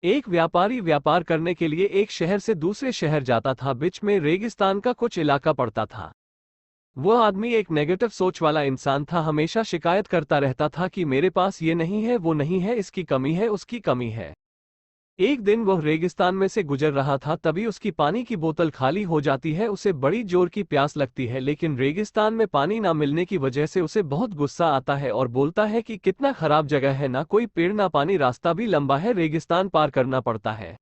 एक व्यापारी व्यापार करने के लिए एक शहर से दूसरे शहर जाता था। बीच में रेगिस्तान का कुछ इलाका पड़ता था। वह आदमी एक नेगेटिव सोच वाला इंसान था। हमेशा शिकायत करता रहता था कि मेरे पास ये नहीं है, वो नहीं है, इसकी कमी है, उसकी कमी है। एक दिन वह रेगिस्तान में से गुजर रहा था, तभी उसकी पानी की बोतल खाली हो जाती है। उसे बड़ी जोर की प्यास लगती है, लेकिन रेगिस्तान में पानी ना मिलने की वजह से उसे बहुत गुस्सा आता है और बोलता है कि कितना खराब जगह है, ना कोई पेड़ ना पानी, रास्ता भी लंबा है, रेगिस्तान पार करना पड़ता है।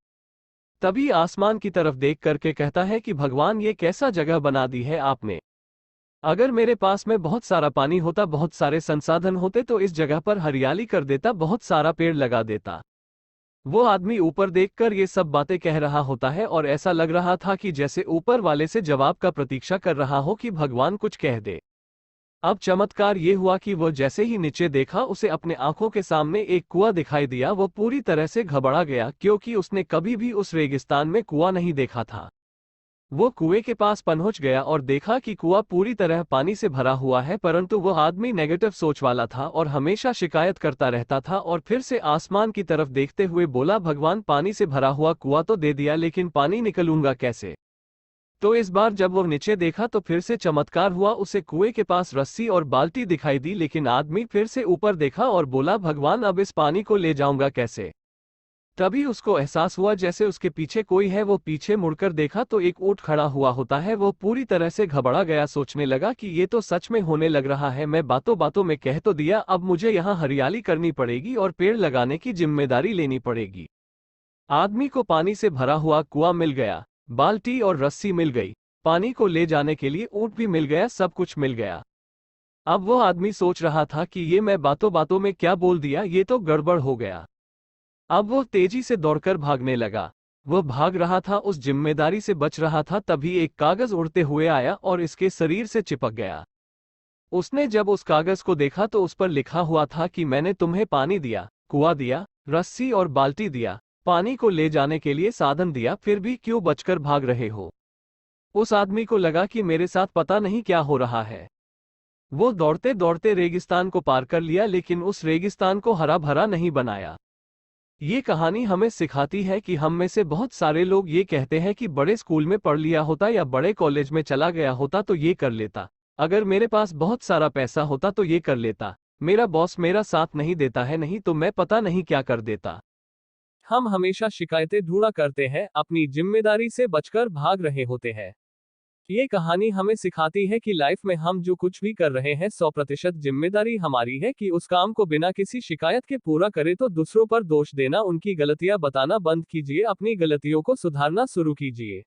तभी आसमान की तरफ देख करके कहता है कि भगवान, ये कैसा जगह बना दी है आपने। अगर मेरे पास में बहुत सारा पानी होता, बहुत सारे संसाधन होते, तो इस जगह पर हरियाली कर देता, बहुत सारा पेड़ लगा देता। वो आदमी ऊपर देखकर ये सब बातें कह रहा होता है और ऐसा लग रहा था कि जैसे ऊपर वाले से जवाब का प्रतीक्षा कर रहा हो कि भगवान कुछ कह दे। अब चमत्कार ये हुआ कि वो जैसे ही नीचे देखा, उसे अपने आंखों के सामने एक कुआं दिखाई दिया। वो पूरी तरह से घबरा गया, क्योंकि उसने कभी भी उस रेगिस्तान में कुआं नहीं देखा था। वो कुएं के पास पहुंच गया और देखा कि कुआं पूरी तरह पानी से भरा हुआ है, परंतु वह आदमी नेगेटिव सोच वाला था और हमेशा शिकायत करता रहता था। और फिर से आसमान की तरफ देखते हुए बोला, भगवान, पानी से भरा हुआ कुआं तो दे दिया, लेकिन पानी निकलूंगा कैसे। तो इस बार जब वो नीचे देखा तो फिर से चमत्कार हुआ। उसे कुएं के पास रस्सी और बाल्टी दिखाई दी, लेकिन आदमी फिर से ऊपर देखा और बोला, भगवान, अब इस पानी को ले जाऊंगा कैसे। तभी उसको एहसास हुआ जैसे उसके पीछे कोई है। वो पीछे मुड़कर देखा तो एक ऊंट खड़ा हुआ होता है। वो पूरी तरह से घबरा गया, सोचने लगा कि ये तो सच में होने लग रहा है। मैं बातों बातों में कह तो दिया, अब मुझे यहाँ हरियाली करनी पड़ेगी और पेड़ लगाने की जिम्मेदारी लेनी पड़ेगी। आदमी को पानी से भरा हुआ कुआं मिल गया, बाल्टी और रस्सी मिल गई, पानी को ले जाने के लिए ऊंट भी मिल गया, सब कुछ मिल गया। अब वो आदमी सोच रहा था कि ये मैं बातों बातों में क्या बोल दिया, ये तो गड़बड़ हो गया। अब वो तेजी से दौड़कर भागने लगा। वह भाग रहा था, उस जिम्मेदारी से बच रहा था। तभी एक कागज उड़ते हुए आया और इसके शरीर से चिपक गया। उसने जब उस कागज को देखा तो उस पर लिखा हुआ था कि मैंने तुम्हें पानी दिया, कुआं दिया, रस्सी और बाल्टी दिया, पानी को ले जाने के लिए साधन दिया, फिर भी क्यों बचकर भाग रहे हो। उस आदमी को लगा कि मेरे साथ पता नहीं क्या हो रहा है। वो दौड़ते दौड़ते रेगिस्तान को पार कर लिया, लेकिन उस रेगिस्तान को हरा भरा नहीं बनाया। ये कहानी हमें सिखाती है कि हम में से बहुत सारे लोग ये कहते हैं कि बड़े स्कूल में पढ़ लिया होता या बड़े कॉलेज में चला गया होता तो ये कर लेता, अगर मेरे पास बहुत सारा पैसा होता तो ये कर लेता, मेरा बॉस मेरा साथ नहीं देता है, नहीं तो मैं पता नहीं क्या कर देता। हम हमेशा शिकायतें ढूंढा करते हैं, अपनी जिम्मेदारी से बचकर भाग रहे होते हैं। ये कहानी हमें सिखाती है कि लाइफ में हम जो कुछ भी कर रहे हैं 100% जिम्मेदारी हमारी है कि उस काम को बिना किसी शिकायत के पूरा करें। तो दूसरों पर दोष देना, उनकी गलतियां बताना बंद कीजिए, अपनी गलतियों को सुधारना शुरू कीजिए।